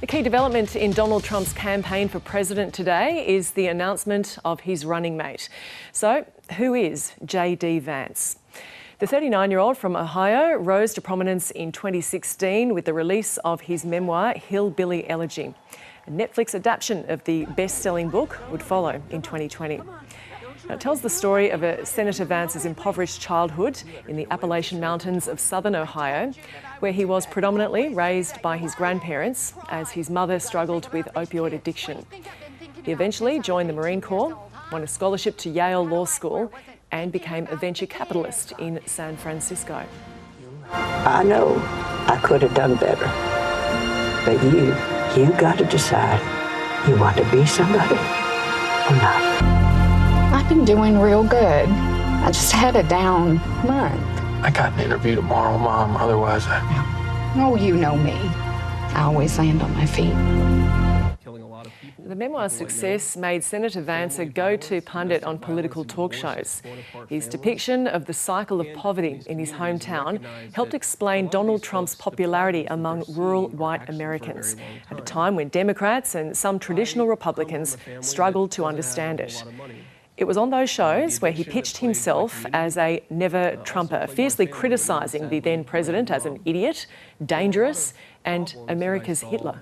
A key development in Donald Trump's campaign for president today is the announcement of his running mate. So, who is JD Vance? The 39-year-old from Ohio rose to prominence in 2016 with the release of his memoir, Hillbilly Elegy. A Netflix adaptation of the best-selling book would follow in 2020. Now, it tells the story of Senator Vance's impoverished childhood in the Appalachian Mountains of southern Ohio, where he was predominantly raised by his grandparents as his mother struggled with opioid addiction. He eventually joined the Marine Corps, won a scholarship to Yale Law School, and became a venture capitalist in San Francisco. I know I could have done better, but you got to decide you want to be somebody or not. I've been doing real good. I just had a down month. I got an interview tomorrow, Mom. Otherwise, Oh, you know me. I always land on my feet. The memoir's success made Senator Vance a go-to pundit on political talk shows. His depiction of the cycle of poverty in his hometown helped explain Donald Trump's popularity among rural white Americans at a time when Democrats and some traditional Republicans struggled to understand it. It was on those shows where he pitched himself as a never-Trumper, fiercely criticising the then president as an idiot, dangerous, and America's Hitler.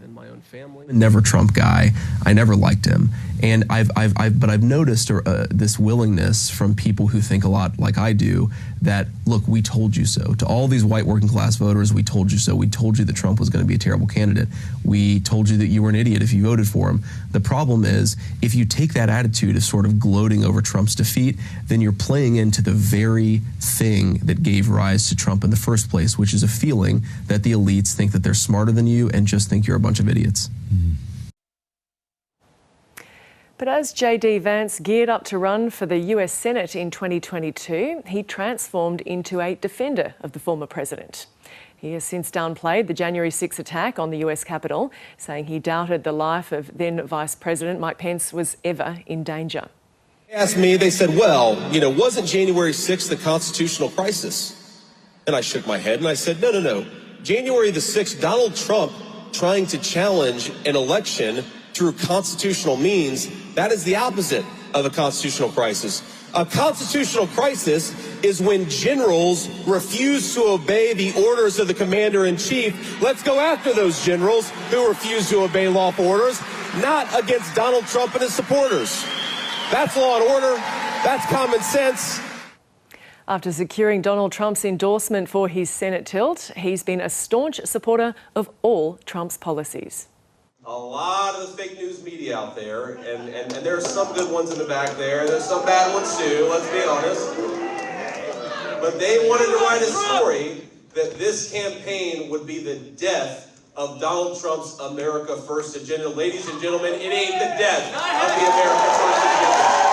Never Trump guy. I never liked him, and I've noticed this willingness from people who think a lot like I do that, look, we told you so. To all these white working class voters, we told you so. We told you that Trump was going to be a terrible candidate. We told you that you were an idiot if you voted for him. The problem is, if you take that attitude of sort of gloating over Trump's defeat, then you're playing into the very thing that gave rise to Trump in the first place, which is a feeling that the elites think that they're smarter than you and just think you're a bunch of idiots. But as JD Vance geared up to run for the US Senate in 2022, he transformed into a defender of the former president. He has since downplayed the January 6 attack on the US Capitol, saying he doubted the life of then Vice President Mike Pence was ever in danger. They asked me, they said, well, wasn't January 6th the constitutional crisis? And I shook my head and I said, no. January the 6th, Donald Trump trying to challenge an election through constitutional means, that is the opposite of a constitutional crisis. A constitutional crisis is when generals refuse to obey the orders of the commander-in-chief. Let's go after those generals who refuse to obey lawful orders, not against Donald Trump and his supporters. That's law and order. That's common sense. After securing Donald Trump's endorsement for his Senate tilt, he's been a staunch supporter of all Trump's policies. A lot of the fake news media out there, and there's some good ones in the back there. There's some bad ones too, let's be honest. But they wanted to write a story that this campaign would be the death of Donald Trump's America First agenda. Ladies and gentlemen, it ain't the death of the America First agenda.